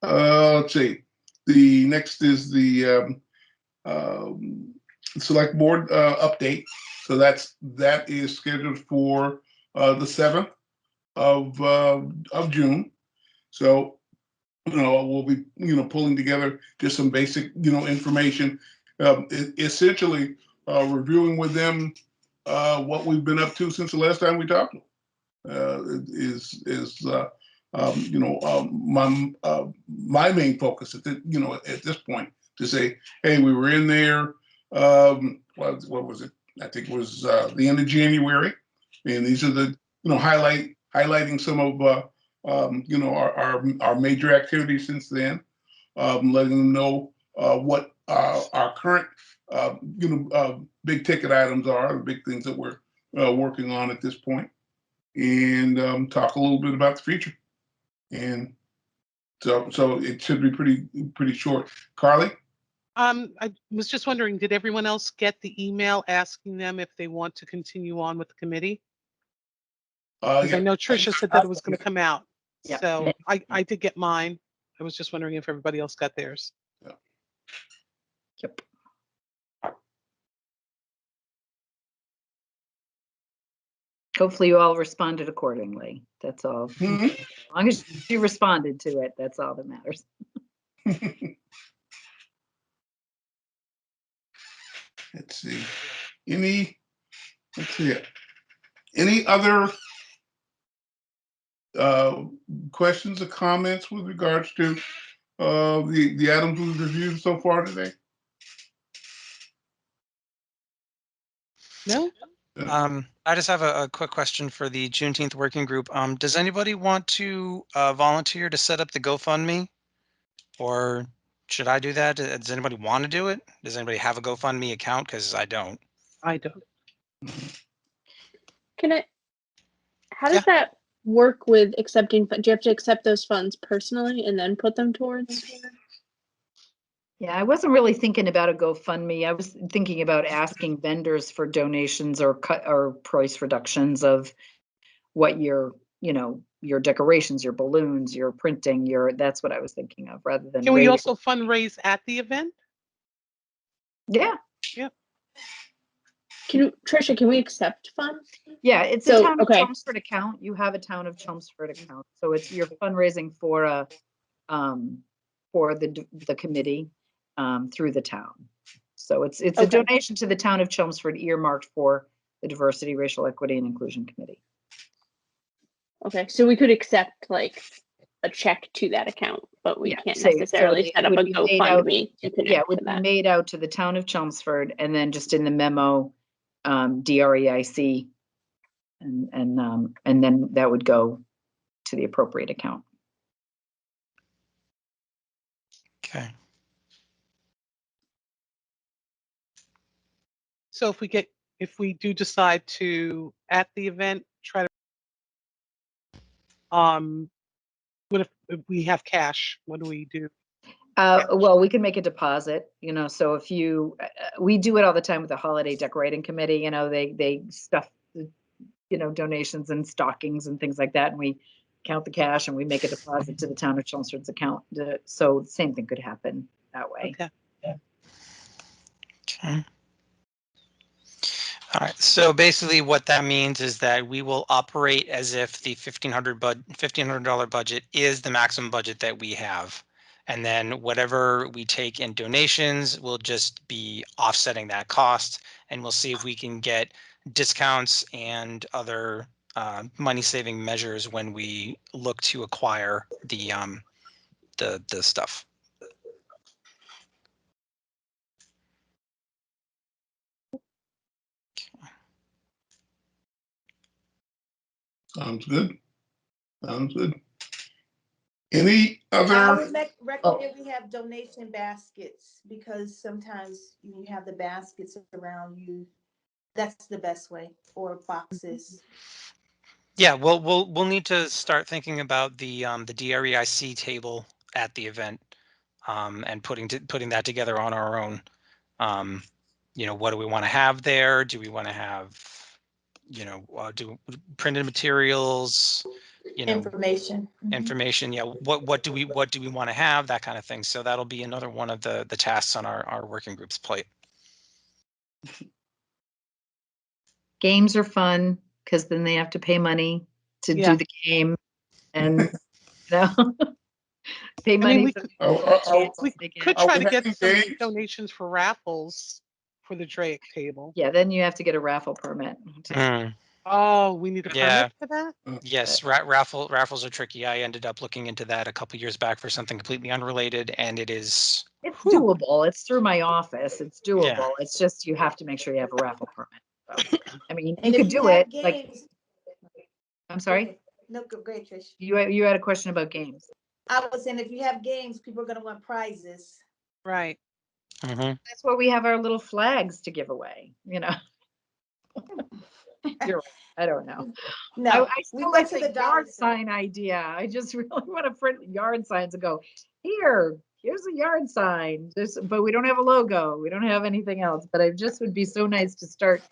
[SPEAKER 1] The next is the select board update. So that is scheduled for the 7th of June. So we'll be pulling together just some basic information, essentially reviewing with them what we've been up to since the last time we talked. My main focus at this point, to say, hey, we were in there. What was it? I think it was the end of January, and these are the highlighting some of our major activities since then, letting them know what our current big ticket items are, the big things that we're working on at this point, and talk a little bit about the future. And so it should be pretty short. Carly?
[SPEAKER 8] I was just wondering, did everyone else get the email asking them if they want to continue on with the committee? Because I know Tricia said that it was going to come out.
[SPEAKER 3] Yeah.
[SPEAKER 8] So I did get mine. I was just wondering if everybody else got theirs.
[SPEAKER 1] Yeah.
[SPEAKER 3] Yep. Hopefully you all responded accordingly. That's all.
[SPEAKER 1] Mm-hmm.
[SPEAKER 3] As long as you responded to it, that's all that matters.
[SPEAKER 1] Let's see. Any other questions or comments with regards to the items we've reviewed so far today?
[SPEAKER 8] No?
[SPEAKER 4] I just have a quick question for the Juneteenth working group. Does anybody want to volunteer to set up the GoFundMe? Or should I do that? Does anybody want to do it? Does anybody have a GoFundMe account? Because I don't.
[SPEAKER 8] I don't.
[SPEAKER 6] How does that work with accepting? Do you have to accept those funds personally and then put them towards?
[SPEAKER 3] Yeah, I wasn't really thinking about a GoFundMe. I was thinking about asking vendors for donations or price reductions of what your decorations, your balloons, your printing, that's what I was thinking of, rather than.
[SPEAKER 8] Can we also fundraise at the event?
[SPEAKER 3] Yeah.
[SPEAKER 8] Yep.
[SPEAKER 6] Tricia, can we accept funds?
[SPEAKER 3] Yeah, it's
[SPEAKER 6] So,
[SPEAKER 3] a town of
[SPEAKER 6] okay.
[SPEAKER 3] Chelmsford account. You have a town of Chelmsford account, so it's you're fundraising for the committee through the town. So it's a donation to the town of Chelmsford earmarked for the Diversity, Racial Equity, and Inclusion Committee.
[SPEAKER 6] Okay, so we could accept like a check to that account, but we can't necessarily set up a GoFundMe to connect
[SPEAKER 3] it would
[SPEAKER 6] to
[SPEAKER 3] be
[SPEAKER 6] that.
[SPEAKER 3] made out to the town of Chelmsford, and then just in the memo, DREIC, and then that would go to the appropriate account.
[SPEAKER 4] Okay.
[SPEAKER 8] So if we do decide to, at the event, try to What if we have cash? What do we do?
[SPEAKER 3] Well, we can make a deposit, so if we do it all the time with the holiday decorating committee, they stuff, donations and stockings and things like that. And we count the cash and we make a deposit to the town of Chelmsford's account. So the same thing could happen that way.
[SPEAKER 8] Okay.
[SPEAKER 4] Okay. All right. So basically what that means is that we will operate as if the $1,500 budget is the maximum budget that we have. And then whatever we take in donations will just be offsetting that cost. And we'll see if we can get discounts and other money saving measures when we look to acquire the stuff.
[SPEAKER 1] Sounds good. Sounds good. Any
[SPEAKER 5] I
[SPEAKER 1] other?
[SPEAKER 5] would recommend we have donation baskets, because sometimes you have the baskets around you. That's the best way, or boxes.
[SPEAKER 4] Yeah, we'll need to start thinking about the DREIC table at the event, and putting that together on our own. What do we want to have there? Do we want to have, do printed materials,
[SPEAKER 5] Information.
[SPEAKER 4] information? Yeah, what do we want to have? That kind of thing. So that'll be another one of the tasks on our working group's plate.
[SPEAKER 3] Games are fun because then they have to pay money to
[SPEAKER 8] Yeah.
[SPEAKER 3] do the game, and pay
[SPEAKER 8] I
[SPEAKER 3] money.
[SPEAKER 8] mean, we
[SPEAKER 3] so
[SPEAKER 8] could,
[SPEAKER 3] they have a chance
[SPEAKER 8] we
[SPEAKER 3] to make it.
[SPEAKER 8] could
[SPEAKER 1] Are
[SPEAKER 8] try
[SPEAKER 1] we
[SPEAKER 8] to get
[SPEAKER 1] having
[SPEAKER 8] some
[SPEAKER 1] games?
[SPEAKER 8] donations for raffles for the Drake table.
[SPEAKER 3] Yeah, then you have to get a raffle permit.
[SPEAKER 8] Oh, we need a
[SPEAKER 4] Yeah.
[SPEAKER 8] permit for that?
[SPEAKER 4] Yes, raffles are tricky. I ended up looking into that a couple years back for something completely unrelated, and it is.
[SPEAKER 3] It's doable. It's through my office. It's doable.
[SPEAKER 4] Yeah.
[SPEAKER 3] It's just you have to make sure you have a raffle permit. So, I mean, you
[SPEAKER 5] And
[SPEAKER 3] could
[SPEAKER 5] if you
[SPEAKER 3] do
[SPEAKER 5] have
[SPEAKER 3] it. Like,
[SPEAKER 5] games,
[SPEAKER 3] I'm sorry.
[SPEAKER 5] no, go great, Trish.
[SPEAKER 3] You had a question about games.
[SPEAKER 5] I was saying, if you have games, people are gonna want prizes.
[SPEAKER 8] Right.
[SPEAKER 4] Mhm.
[SPEAKER 3] That's where we have our little flags to give away. You're right. I don't know.
[SPEAKER 5] No,
[SPEAKER 3] I
[SPEAKER 5] we
[SPEAKER 3] still
[SPEAKER 5] went
[SPEAKER 3] like
[SPEAKER 5] to
[SPEAKER 3] the
[SPEAKER 5] the Dollar
[SPEAKER 3] yard
[SPEAKER 5] Tree.
[SPEAKER 3] sign idea. I just really want to print yard signs and go, here's a yard sign. But we don't have a logo. We don't have anything else. But it just would be so nice to start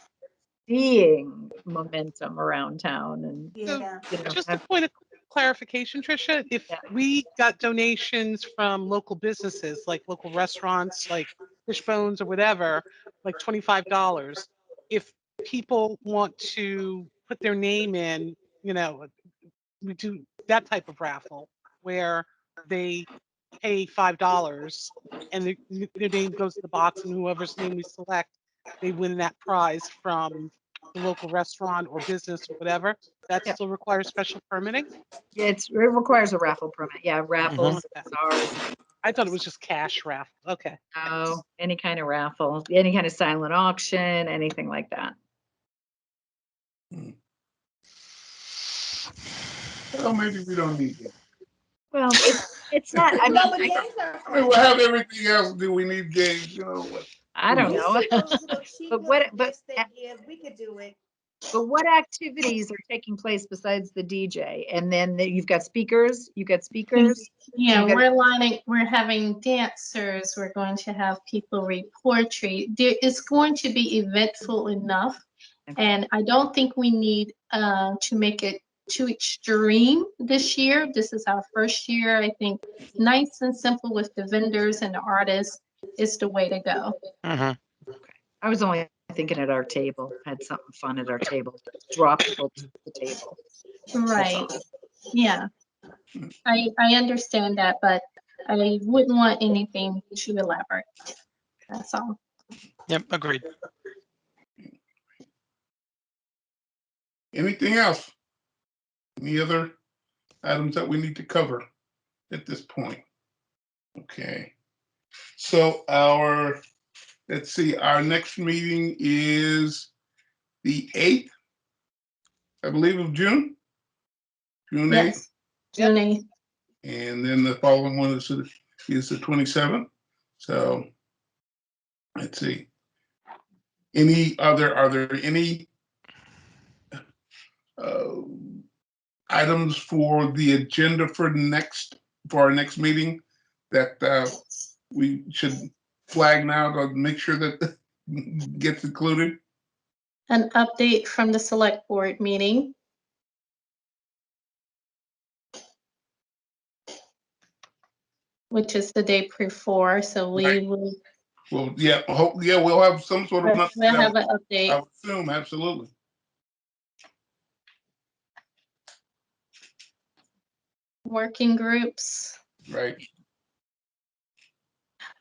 [SPEAKER 3] seeing momentum around town. And
[SPEAKER 5] Yeah.
[SPEAKER 8] Just a point of clarification, Tricia, if
[SPEAKER 3] Yeah.
[SPEAKER 8] we got donations from local businesses, like local restaurants, like Fishbones or whatever, like $25, if people want to put their name in, we do that type of raffle where they pay $5 and their name goes to the box, and whoever's name we select, they win that prize from the local restaurant or business or whatever. That
[SPEAKER 3] Yeah.
[SPEAKER 8] still requires special permitting?
[SPEAKER 3] Yeah, it requires a raffle permit. Yeah, raffles,
[SPEAKER 8] Okay.
[SPEAKER 3] SRs.
[SPEAKER 8] I thought it was just cash raffle. Okay.
[SPEAKER 3] No, any kind of raffle, any kind of silent auction, anything like that.
[SPEAKER 1] Well, maybe we don't need games.
[SPEAKER 3] Well, it's not. I mean,
[SPEAKER 5] No, but games are
[SPEAKER 1] I mean, we'll have everything else. Do we need games? What?
[SPEAKER 3] I don't
[SPEAKER 5] We
[SPEAKER 3] know.
[SPEAKER 5] see those little cheap
[SPEAKER 3] But
[SPEAKER 5] little
[SPEAKER 3] what? But
[SPEAKER 5] gifts they give. We could do it.
[SPEAKER 3] But what activities are taking place besides the DJ? And then you've got speakers. You got speakers.
[SPEAKER 2] Yeah,
[SPEAKER 3] You got-
[SPEAKER 2] we're having dancers, we're going to have people read poetry. It's going to be eventful enough. And I don't think we need to make it too extreme this year. This is our first year. I think nice and simple with the vendors and the artists is the way to go.
[SPEAKER 4] Mhm.
[SPEAKER 3] I was only thinking at our table. Had something fun at our table. Draw people to the table.
[SPEAKER 2] Right. Yeah. I understand that, but I wouldn't want anything too elaborate. That's all.
[SPEAKER 4] Yep, agreed.
[SPEAKER 1] Anything else? Any other items that we need to cover at this point? Okay. So let's see, our next meeting is the 8th, I believe, of June. June 8th.
[SPEAKER 2] Yes. June 8th.
[SPEAKER 1] And then the following one is the 27th. So let's see. Are there any items for the agenda for our next meeting that we should flag now to make sure that gets included?
[SPEAKER 2] An update from the select board meeting. Which is the day before, so we
[SPEAKER 1] Right.
[SPEAKER 2] will
[SPEAKER 1] Well, yeah, we'll have some sort of.
[SPEAKER 2] we'll have an
[SPEAKER 1] I
[SPEAKER 2] update.
[SPEAKER 1] would assume, absolutely.
[SPEAKER 2] Working groups.
[SPEAKER 1] Right.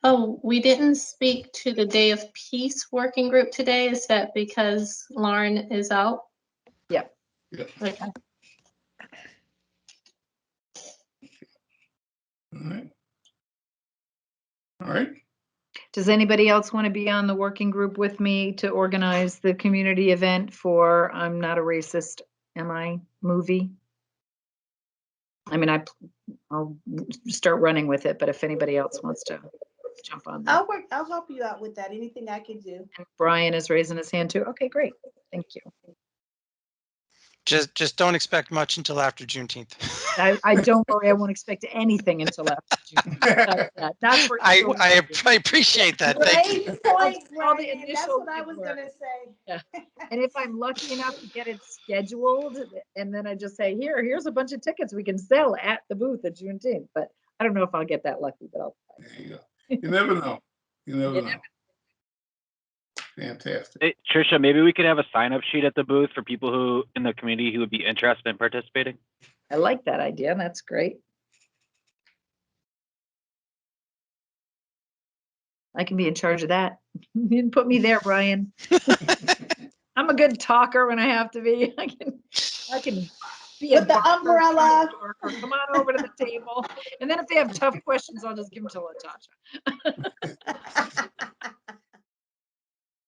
[SPEAKER 2] Oh, we didn't speak to the Day of Peace working group today. Is that because Lauren is out?
[SPEAKER 3] Yep.
[SPEAKER 1] Yeah.
[SPEAKER 2] Okay.
[SPEAKER 1] All right. All right.
[SPEAKER 3] Does anybody else want to be on the working group with me to organize the community event for I'm Not a Racist, Am I movie? I mean, I'll start running with it, but if anybody else wants to jump on that.
[SPEAKER 5] I'll help you out with that. Anything I can do.
[SPEAKER 3] Brian is raising his hand too. Okay, great. Thank you.
[SPEAKER 4] Just don't expect much until after Juneteenth.
[SPEAKER 3] I don't worry, I won't expect anything until after June. Not for.
[SPEAKER 4] I appreciate that. Thank you.
[SPEAKER 5] Great point,
[SPEAKER 3] All the
[SPEAKER 5] Brian. That's
[SPEAKER 3] initial
[SPEAKER 5] what I was
[SPEAKER 3] legwork.
[SPEAKER 5] gonna say.
[SPEAKER 3] Yeah. And if I'm lucky enough to get it scheduled, and then I just say, here's a bunch of tickets we can sell at the booth at Juneteenth, but I don't know if I'll get that lucky, but I'll.
[SPEAKER 1] There you go. You never know. You never
[SPEAKER 3] You
[SPEAKER 1] know. Fantastic.
[SPEAKER 9] Hey, Trisha, maybe we could have a sign-up sheet at the booth for people who in the community who would be interested in participating.
[SPEAKER 3] I like that idea. That's great. I can be in charge of that. You didn't put me there, Brian. I'm a good talker when I have to be. I can be
[SPEAKER 5] With the umbrella.
[SPEAKER 3] Or come on over to the table. And then if they have tough questions, I'll just give them to Latasha.